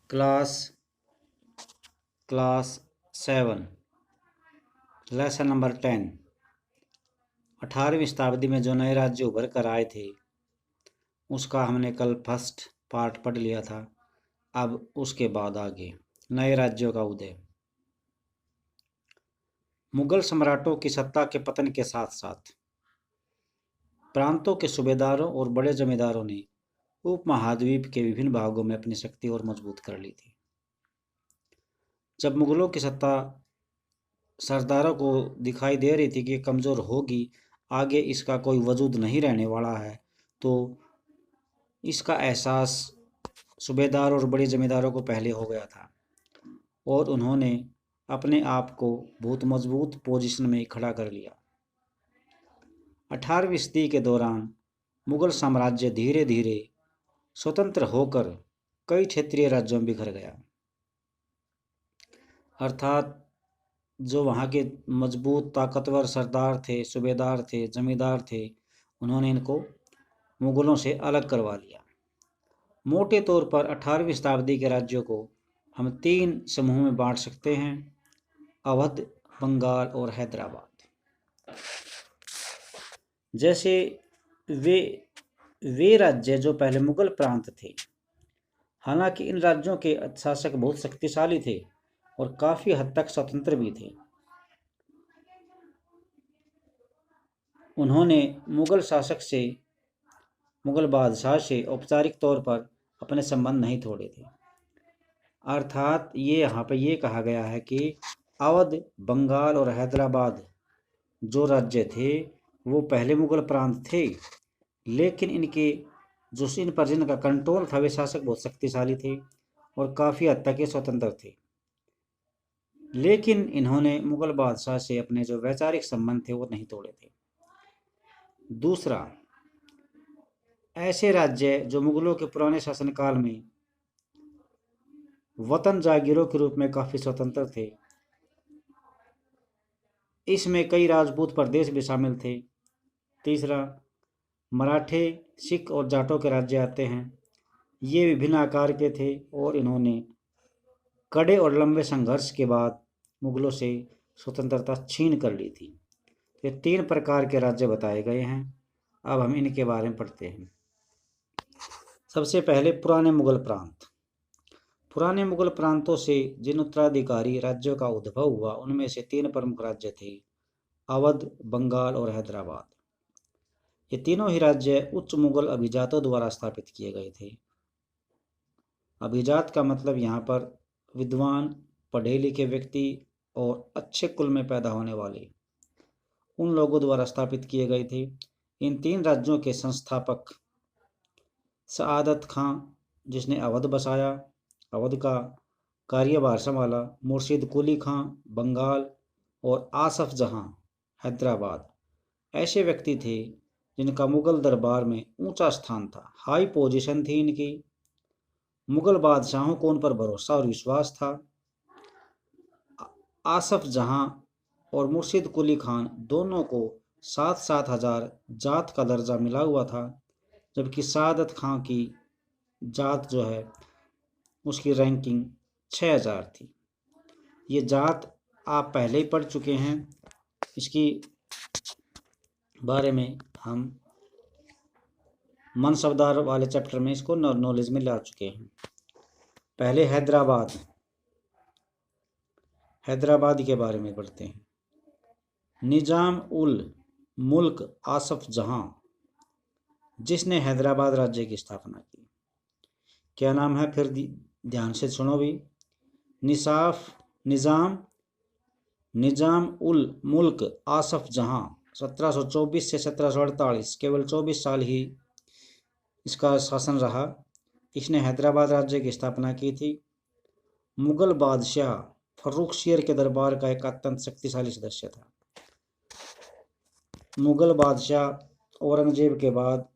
Class class 7 lesson number 10। 18वीं शताब्दी में जो नए राज्य उभर कर आए थे उसका हमने कल फर्स्ट पार्ट पढ़ लिया था। अब उसके बाद आगे नए राज्यों का उदय। मुगल सम्राटों की सत्ता के पतन के साथ साथ प्रांतों के सूबेदारों और बड़े जमींदारों ने उपमहाद्वीप के विभिन्न भागों में अपनी शक्ति और मजबूत कर ली थी। जब मुगलों की सत्ता सरदारों को दिखाई दे रही थी कि कमज़ोर होगी, आगे इसका कोई वजूद नहीं रहने वाला है, तो इसका एहसास सूबेदार और बड़े जमींदारों को पहले हो गया था और उन्होंने अपने आप को बहुत मजबूत पोजीशन में खड़ा कर लिया। 18वीं सदी के दौरान मुगल साम्राज्य धीरे धीरे स्वतंत्र होकर कई क्षेत्रीय राज्यों में बिखर गया। अर्थात जो वहाँ के मजबूत ताकतवर सरदार थे, सूबेदार थे, जमींदार थे, उन्होंने इनको मुगलों से अलग करवा लिया। मोटे तौर पर 18वीं शताब्दी के राज्यों को हम 3 समूह में बांट सकते हैं: अवध, बंगाल और हैदराबाद। जैसे वे राज्य जो पहले मुगल प्रांत थे, हालांकि इन राज्यों के शासक बहुत शक्तिशाली थे और काफ़ी हद तक स्वतंत्र भी थे। उन्होंने मुगल बादशाह से औपचारिक तौर पर अपने संबंध नहीं तोड़े थे। अर्थात ये यहाँ पर ये कहा गया है कि अवध, बंगाल और हैदराबाद जो राज्य थे वो पहले मुगल प्रांत थे, लेकिन इन पर जिनका कंट्रोल था वे शासक बहुत शक्तिशाली थे और काफ़ी हद तक ये स्वतंत्र थे। लेकिन इन्होंने मुगल बादशाह से अपने जो वैचारिक संबंध थे वो नहीं तोड़े थे। दूसरा, ऐसे राज्य जो मुगलों के पुराने शासनकाल में वतन जागीरों के रूप में काफ़ी स्वतंत्र थे, इसमें कई राजपूत प्रदेश भी शामिल थे। तीसरा, मराठे, सिख और जाटों के राज्य आते हैं। ये विभिन्न आकार के थे और इन्होंने कड़े और लंबे संघर्ष के बाद मुगलों से स्वतंत्रता छीन कर ली थी। ये 3 प्रकार के राज्य बताए गए हैं। अब हम इनके बारे में पढ़ते हैं। सबसे पहले पुराने मुगल प्रांत। पुराने मुगल प्रांतों से जिन उत्तराधिकारी राज्यों का उद्भव हुआ उनमें से 3 प्रमुख राज्य थे: अवध, बंगाल और हैदराबाद। ये तीनों ही राज्य उच्च मुगल अभिजातों द्वारा स्थापित किए गए थे। अभिजात का मतलब यहाँ पर विद्वान, पढ़े लिखे व्यक्ति और अच्छे कुल में पैदा होने वाले, उन लोगों द्वारा स्थापित किए गए थे। इन 3 राज्यों के संस्थापक सआदत खां, जिसने अवध बसाया, अवध का कार्यभार संभाला, मुर्शिद कुली खां बंगाल और आसफ जहां हैदराबाद, ऐसे व्यक्ति थे जिनका मुगल दरबार में ऊंचा स्थान था, हाई पोजीशन थी इनकी। मुगल बादशाहों को उन पर भरोसा और विश्वास था। आसफ जहां और मुर्शिद कुली खान दोनों को 7-7 हजार जात का दर्जा मिला हुआ था, जबकि सआदत खां की जात जो है उसकी रैंकिंग 6000 थी। ये जात आप पहले ही पढ़ चुके हैं, इसकी बारे में हम मनसबदार वाले चैप्टर में इसको नॉलेज में ला चुके हैं। पहले हैदराबाद के बारे में पढ़ते हैं। निजाम उल मुल्क आसफ जहां, जिसने हैदराबाद राज्य की स्थापना की। क्या नाम है, फिर ध्यान से सुनो भी। निजाम उल मुल्क आसफ जहां 1724 से 1748, केवल 24 साल ही इसका शासन रहा। इसने हैदराबाद राज्य की स्थापना की थी। मुगल बादशाह फर्रुखशियर के दरबार का एक अत्यंत शक्तिशाली सदस्य था। मुगल बादशाह औरंगजेब के बाद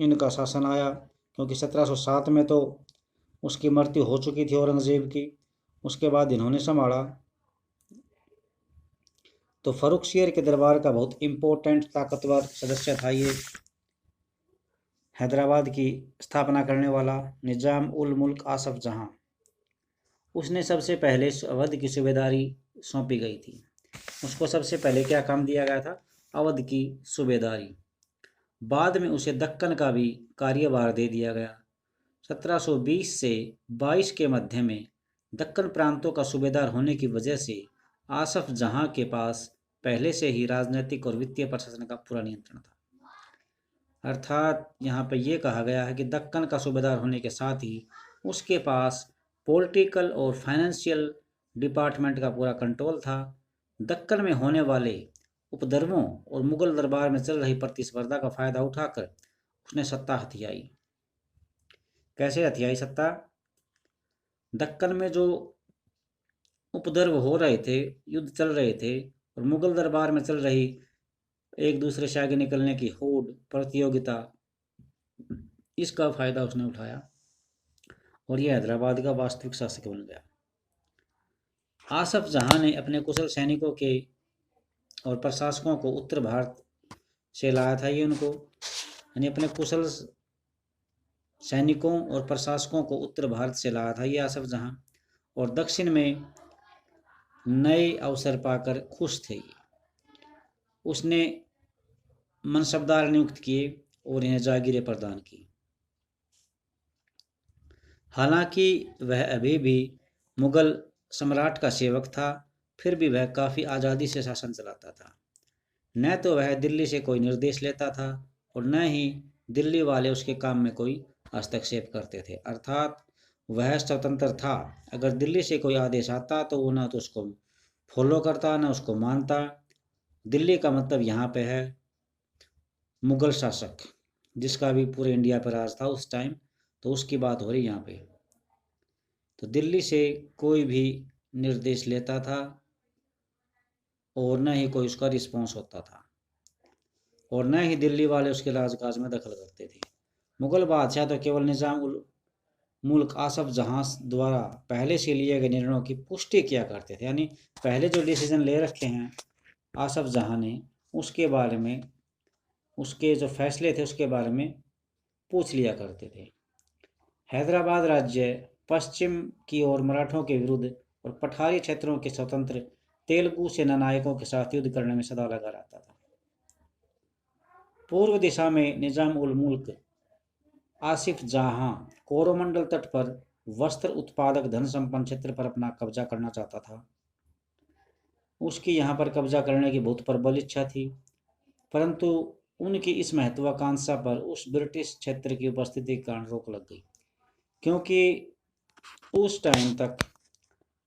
इनका शासन आया, क्योंकि 1707 में तो उसकी मृत्यु हो चुकी थी औरंगजेब की। उसके बाद इन्होंने संभाला। तो फर्रुखशियर के दरबार का बहुत इम्पोर्टेंट ताकतवर सदस्य था ये हैदराबाद की स्थापना करने वाला निजाम उल मुल्क आसफ जहां। उसने सबसे पहले अवध की सूबेदारी सौंपी गई थी। उसको सबसे पहले क्या काम दिया गया था? अवध की सूबेदारी। बाद में उसे दक्कन का भी कार्यभार दे दिया गया। 1720 से 22 के मध्य में दक्कन प्रांतों का सूबेदार होने की वजह से आसफ जहां के पास पहले से ही राजनीतिक और वित्तीय प्रशासन का पूरा नियंत्रण था। अर्थात यहाँ पर यह कहा गया है कि दक्कन का सूबेदार होने के साथ ही उसके पास पॉलिटिकल और फाइनेंशियल डिपार्टमेंट का पूरा कंट्रोल था। दक्कन में होने वाले उपद्रवों और मुगल दरबार में चल रही प्रतिस्पर्धा का फायदा उठाकर उसने सत्ता हथियाई। कैसे हथियाई सत्ता? दक्कन में जो उपद्रव हो रहे थे, युद्ध चल रहे थे, और मुगल दरबार में चल रही एक दूसरे से आगे निकलने की होड़, प्रतियोगिता, इसका फायदा उसने उठाया और यह हैदराबाद का वास्तविक शासक बन गया। आसफ जहां ने अपने कुशल सैनिकों के और प्रशासकों को उत्तर भारत से लाया था। ये उनको यानी अपने कुशल सैनिकों और प्रशासकों को उत्तर भारत से लाया था ये आसफ जहां, और दक्षिण में नए अवसर पाकर खुश थे। उसने मनसबदार नियुक्त किए और इन्हें जागीरें प्रदान की। हालांकि वह अभी भी मुगल सम्राट का सेवक था, फिर भी वह काफ़ी आज़ादी से शासन चलाता था। न तो वह दिल्ली से कोई निर्देश लेता था और न ही दिल्ली वाले उसके काम में कोई हस्तक्षेप करते थे। अर्थात वह स्वतंत्र था। अगर दिल्ली से कोई आदेश आता तो वो न तो उसको फॉलो करता न उसको मानता। दिल्ली का मतलब यहाँ पे है मुगल शासक, जिसका भी पूरे इंडिया पर राज था उस टाइम, तो उसकी बात हो रही यहाँ पे। तो दिल्ली से कोई भी निर्देश लेता था और न ही कोई उसका रिस्पॉन्स होता था, और न ही दिल्ली वाले उसके राजकाज में दखल करते थे। मुगल बादशाह तो केवल निज़ाम उल मुल्क आसफ जहां द्वारा पहले से लिए गए निर्णयों की पुष्टि किया करते थे। यानी पहले जो डिसीजन ले रखे हैं आसफ जहां ने, उसके बारे में, उसके जो फैसले थे उसके बारे में पूछ लिया करते थे। हैदराबाद राज्य पश्चिम की ओर मराठों के विरुद्ध और पठारी क्षेत्रों के स्वतंत्र तेलुगु सेनानायकों के साथ युद्ध करने में सदा लगा रहता था। पूर्व दिशा में निजाम उल मुल्क आसिफ जहां कोरोमंडल तट पर वस्त्र उत्पादक धन संपन्न क्षेत्र पर अपना कब्जा करना चाहता था। उसकी यहाँ पर कब्जा करने की बहुत प्रबल इच्छा थी, परंतु उनकी इस महत्वाकांक्षा पर उस ब्रिटिश क्षेत्र की उपस्थिति के कारण रोक लग गई, क्योंकि उस टाइम तक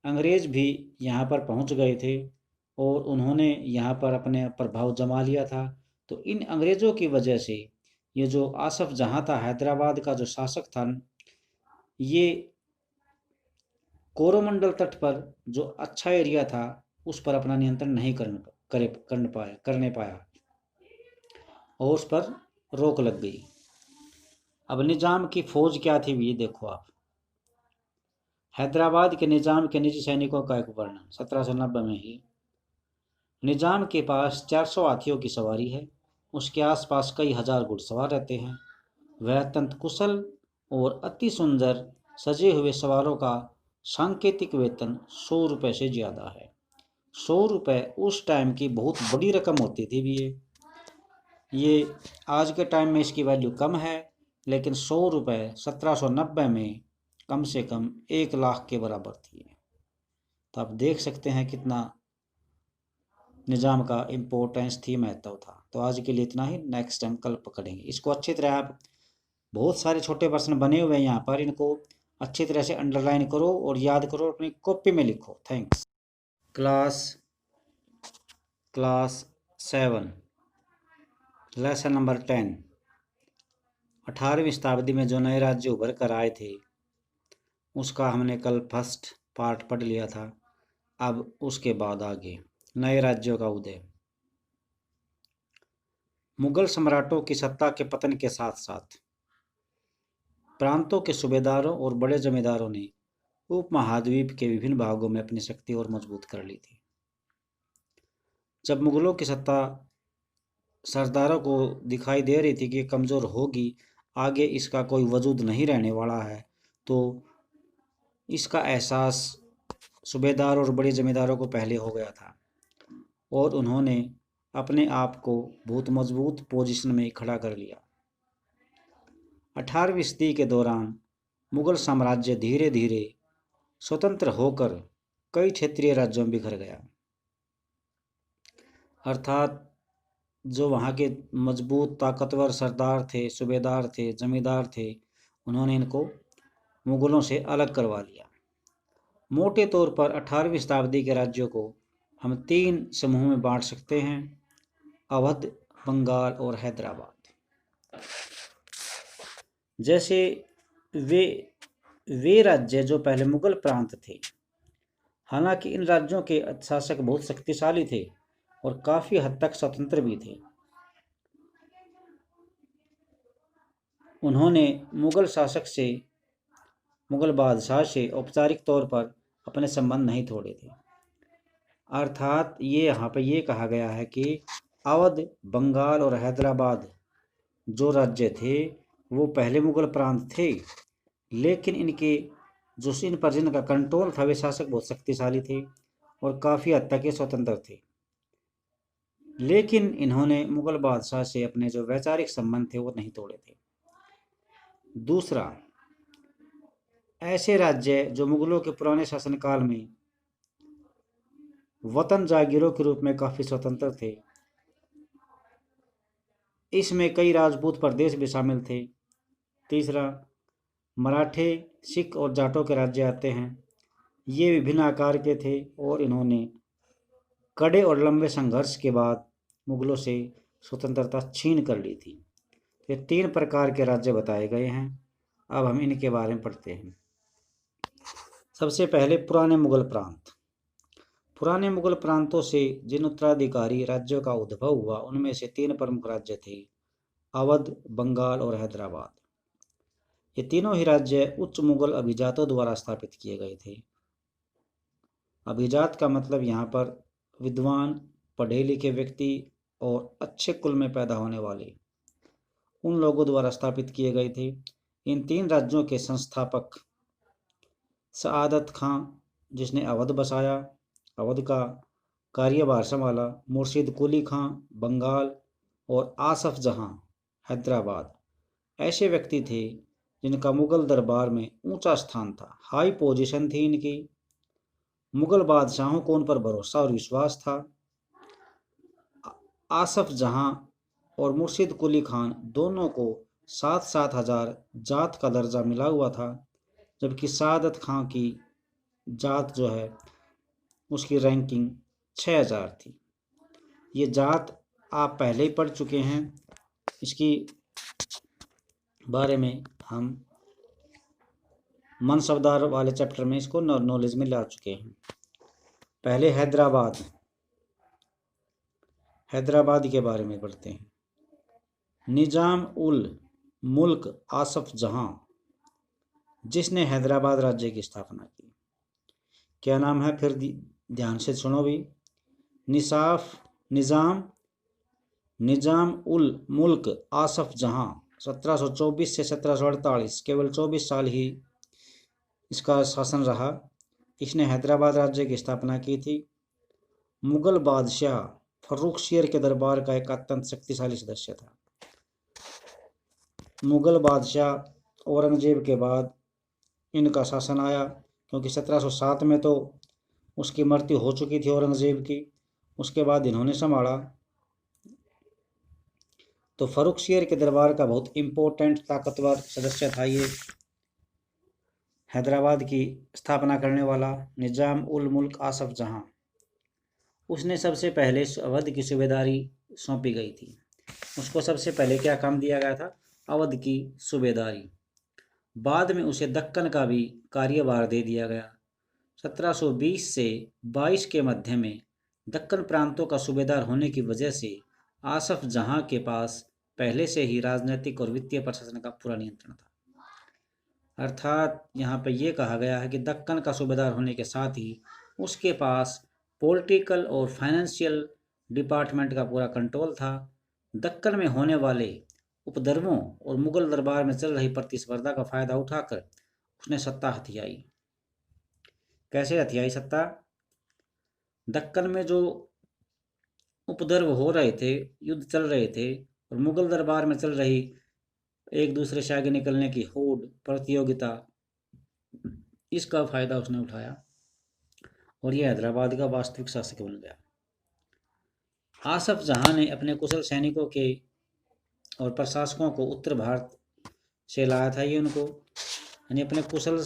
अंग्रेज भी यहाँ पर पहुँच गए थे और उन्होंने यहाँ पर अपने प्रभाव जमा लिया था। तो इन अंग्रेज़ों की वजह से ये जो आसफ जहाँ था, हैदराबाद का जो शासक था, ये कोरोमंडल तट पर जो अच्छा एरिया था उस पर अपना नियंत्रण नहीं करने पाया और उस पर रोक लग गई। अब निजाम की फौज क्या थी ये देखो आप। हैदराबाद के निजाम के निजी सैनिकों का एक वर्णन 1790 में ही। निजाम के पास 400 हाथियों की सवारी है। उसके आसपास कई हजार घुड़सवार रहते हैं। वह अत्यंत कुशल और अति सुंदर सजे हुए सवारों का सांकेतिक वेतन 100 रुपये से ज़्यादा है। 100 रुपये उस टाइम की बहुत बड़ी रकम होती थी भी। ये आज के टाइम में इसकी वैल्यू कम है, लेकिन 100 रुपये 1790 में कम से कम 1 लाख के बराबर थी। तो आप देख सकते हैं कितना निज़ाम का इम्पोर्टेंस थी, महत्व था। तो आज के लिए इतना ही, नेक्स्ट टाइम कल पकड़ेंगे इसको अच्छी तरह। आप बहुत सारे छोटे प्रश्न बने हुए हैं यहाँ पर, इनको अच्छी तरह से अंडरलाइन करो और याद करो, अपनी कॉपी में लिखो। थैंक्स। Class 7 lesson number 10। 18वीं शताब्दी में जो नए राज्य उभर कर आए थे उसका हमने कल फर्स्ट पार्ट पढ़ लिया था। अब उसके बाद आगे नए राज्यों का उदय। मुगल सम्राटों की सत्ता के पतन के साथ साथ प्रांतों के सूबेदारों और बड़े जमींदारों ने उपमहाद्वीप के विभिन्न भागों में अपनी शक्ति और मजबूत कर ली थी। जब मुगलों की सत्ता सरदारों को दिखाई दे रही थी कि कमज़ोर होगी, आगे इसका कोई वजूद नहीं रहने वाला है, तो इसका एहसास सूबेदार और बड़े जमींदारों को पहले हो गया था और उन्होंने अपने आप को बहुत मजबूत पोजीशन में खड़ा कर लिया। 18वीं सदी के दौरान मुगल साम्राज्य धीरे धीरे स्वतंत्र होकर कई क्षेत्रीय राज्यों में बिखर गया, अर्थात जो वहाँ के मजबूत ताकतवर सरदार थे, सूबेदार थे, जमींदार थे, उन्होंने इनको मुगलों से अलग करवा लिया। मोटे तौर पर 18वीं शताब्दी के राज्यों को हम 3 समूह में बांट सकते हैं: अवध, बंगाल और हैदराबाद। जैसे वे राज्य जो पहले मुगल प्रांत थे, हालांकि इन राज्यों के शासक बहुत शक्तिशाली थे और काफी हद तक स्वतंत्र भी थे। उन्होंने मुगल बादशाह से औपचारिक तौर पर अपने संबंध नहीं तोड़े थे। अर्थात ये यहाँ पे ये कहा गया है कि अवध, बंगाल और हैदराबाद जो राज्य थे वो पहले मुगल प्रांत थे, लेकिन इन पर जिनका कंट्रोल था वे शासक बहुत शक्तिशाली थे और काफ़ी हद तक ये स्वतंत्र थे। लेकिन इन्होंने मुगल बादशाह से अपने जो वैचारिक संबंध थे वो नहीं तोड़े थे। दूसरा, ऐसे राज्य जो मुगलों के पुराने शासनकाल में वतन जागीरों के रूप में काफ़ी स्वतंत्र थे, इसमें कई राजपूत प्रदेश भी शामिल थे। तीसरा, मराठे, सिख और जाटों के राज्य आते हैं। ये विभिन्न आकार के थे और इन्होंने कड़े और लंबे संघर्ष के बाद मुगलों से स्वतंत्रता छीन कर ली थी। ये 3 प्रकार के राज्य बताए गए हैं। अब हम इनके बारे में पढ़ते हैं। सबसे पहले पुराने मुगल प्रांत। पुराने मुगल प्रांतों से जिन उत्तराधिकारी राज्यों का उद्भव हुआ उनमें से 3 प्रमुख राज्य थे: अवध, बंगाल और हैदराबाद। ये तीनों ही राज्य उच्च मुगल अभिजातों द्वारा स्थापित किए गए थे। अभिजात का मतलब यहाँ पर विद्वान, पढ़े लिखे व्यक्ति और अच्छे कुल में पैदा होने वाले, उन लोगों द्वारा स्थापित किए गए थे। इन 3 राज्यों के संस्थापक सआदत खां, जिसने अवध बसाया, अवध का कार्यभार संभाला, मुर्शिद कुली खां बंगाल और आसफ जहां हैदराबाद, ऐसे व्यक्ति थे जिनका मुगल दरबार में ऊंचा स्थान था, हाई पोजीशन थी इनकी। मुगल बादशाहों को उन पर भरोसा और विश्वास था। आसफ जहां और मुर्शिद कुली खान दोनों को 7-7 हजार जात का दर्जा मिला हुआ था, जबकि सआदत खां की जात जो है उसकी रैंकिंग 6000 थी। ये जात आप पहले ही पढ़ चुके हैं, इसकी बारे में हम मनसबदार वाले चैप्टर में इसको नॉलेज में ला चुके हैं। पहले हैदराबाद के बारे में पढ़ते हैं। निजाम उल मुल्क आसफ जहां, जिसने हैदराबाद राज्य की स्थापना की। क्या नाम है, फिर ध्यान से सुनो भी। निजाम उल मुल्क आसफ जहां 1724 से 1748, केवल 24 साल ही इसका शासन रहा। इसने हैदराबाद राज्य की स्थापना की थी। मुगल बादशाह फर्रुखशियर के दरबार का एक अत्यंत शक्तिशाली सदस्य था। मुगल बादशाह औरंगजेब के बाद इनका शासन आया, क्योंकि 1707 में तो उसकी मृत्यु हो चुकी थी औरंगजेब की। उसके बाद इन्होंने संभाला। तो फर्रुखशियर के दरबार का बहुत इम्पोर्टेंट ताकतवर सदस्य था ये हैदराबाद की स्थापना करने वाला निजाम उल मुल्क आसफ जहां। उसने सबसे पहले अवध की सूबेदारी सौंपी गई थी। उसको सबसे पहले क्या काम दिया गया था? अवध की सूबेदारी। बाद में उसे दक्कन का भी कार्यभार दे दिया गया। 1720 से 22 के मध्य में दक्कन प्रांतों का सूबेदार होने की वजह से आसफ जहां के पास पहले से ही राजनीतिक और वित्तीय प्रशासन का पूरा नियंत्रण था। अर्थात यहाँ पे ये कहा गया है कि दक्कन का सूबेदार होने के साथ ही उसके पास पॉलिटिकल और फाइनेंशियल डिपार्टमेंट का पूरा कंट्रोल था। दक्कन में होने वाले उपद्रवों और मुगल दरबार में चल रही प्रतिस्पर्धा का फायदा उठाकर उसने सत्ता हथियाई। कैसे हथियाई सत्ता? दक्कन में जो उपद्रव हो रहे थे, युद्ध चल रहे थे, और मुगल दरबार में चल रही एक दूसरे से आगे निकलने की होड़, प्रतियोगिता, इसका फायदा उसने उठाया और ये हैदराबाद का वास्तविक शासक बन गया। आसफ जहां ने अपने कुशल सैनिकों के और प्रशासकों को उत्तर भारत से लाया था। ये उनको यानी अपने कुशल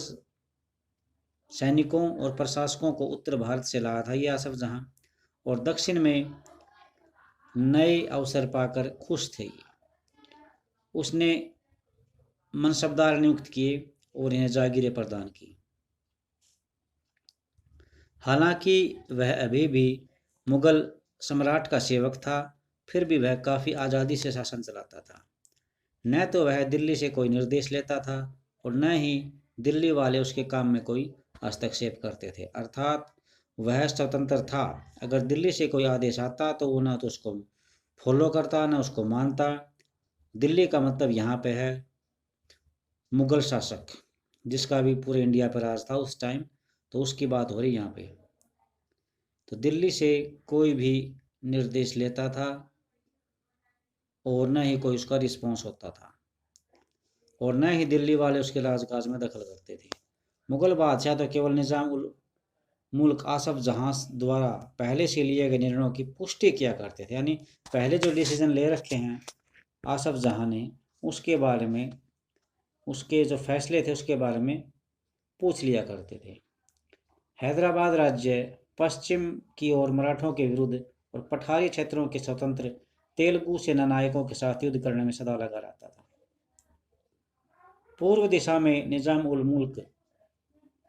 सैनिकों और प्रशासकों को उत्तर भारत से लाया था ये आसफ जहां, और दक्षिण में नए अवसर पाकर खुश थे। उसने मनसबदार नियुक्त किए और इन्हें जागीरें प्रदान की। हालांकि वह अभी भी मुगल सम्राट का सेवक था, फिर भी वह काफ़ी आज़ादी से शासन चलाता था। न तो वह दिल्ली से कोई निर्देश लेता था और न ही दिल्ली वाले उसके काम में कोई हस्तक्षेप करते थे, अर्थात वह स्वतंत्र था। अगर दिल्ली से कोई आदेश आता तो वो न तो उसको फॉलो करता न उसको मानता। दिल्ली का मतलब यहाँ पे है मुगल शासक, जिसका भी पूरे इंडिया पर राज था उस टाइम, तो उसकी बात हो रही यहाँ पे। तो दिल्ली से कोई भी निर्देश लेता था और न ही कोई उसका रिस्पॉन्स होता था, और न ही दिल्ली वाले उसके राजकाज में दखल करते थे। मुगल बादशाह तो केवल निज़ाम उल मुल्क आसफ जहां द्वारा पहले से लिए गए निर्णयों की पुष्टि किया करते थे, यानी पहले जो डिसीजन ले रखे हैं आसफ जहां ने, उसके बारे में, उसके जो फैसले थे उसके बारे में पूछ लिया करते थे। हैदराबाद राज्य पश्चिम की ओर मराठों के विरुद्ध और पठारी क्षेत्रों के स्वतंत्र तेलुगु सेनानायकों के साथ युद्ध करने में सदा लगा रहता था। पूर्व दिशा में निजाम उल मुल्क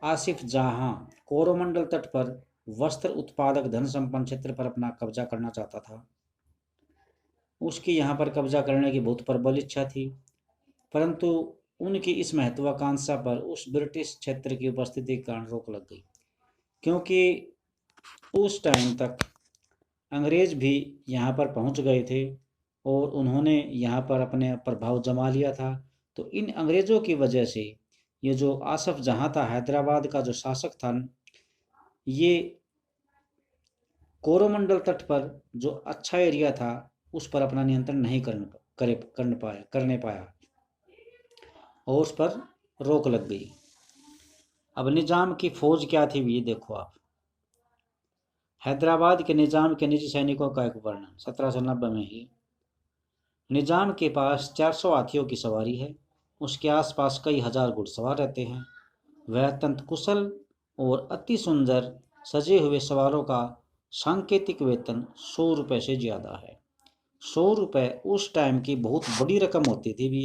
आसिफ जहां कोरोमंडल तट पर वस्त्र उत्पादक धन संपन्न क्षेत्र पर अपना कब्जा करना चाहता था। उसकी यहाँ पर कब्जा करने की बहुत प्रबल इच्छा थी, परंतु उनकी इस महत्वाकांक्षा पर उस ब्रिटिश क्षेत्र की उपस्थिति के कारण रोक लग गई, क्योंकि उस टाइम तक अंग्रेज भी यहाँ पर पहुँच गए थे और उन्होंने यहाँ पर अपने प्रभाव जमा लिया था। तो इन अंग्रेज़ों की वजह से ये जो आसफ जहाँ था, हैदराबाद का जो शासक था, ये कोरोमंडल तट पर जो अच्छा एरिया था उस पर अपना नियंत्रण नहीं करने पाया और उस पर रोक लग गई। अब निजाम की फौज क्या थी ये देखो आप। हैदराबाद के निजाम के निजी सैनिकों का एक वर्णन 1790 में ही। निजाम के पास 400 हाथियों की सवारी है, उसके आसपास कई हजार घुड़सवार रहते हैं। वह अत्यंत कुशल और अति सुंदर सजे हुए सवारों का सांकेतिक वेतन 100 रुपये से ज़्यादा है। 100 रुपये उस टाइम की बहुत बड़ी रकम होती थी भी।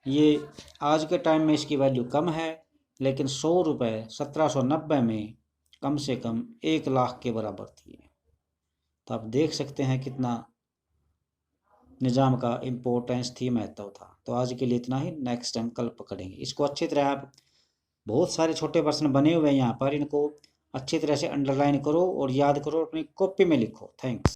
ये आज के टाइम में इसकी वैल्यू कम है, लेकिन 100 रुपये 1790 में कम से कम 1 लाख के बराबर थी। तो आप देख सकते हैं कितना निज़ाम का इम्पोर्टेंस थी, महत्व था। तो आज के लिए इतना ही, नेक्स्ट टाइम कल पकड़ेंगे इसको अच्छी तरह। आप बहुत सारे छोटे प्रश्न बने हुए हैं यहाँ पर, इनको अच्छी तरह से अंडरलाइन करो और याद करो, अपनी कॉपी में लिखो। थैंक्स।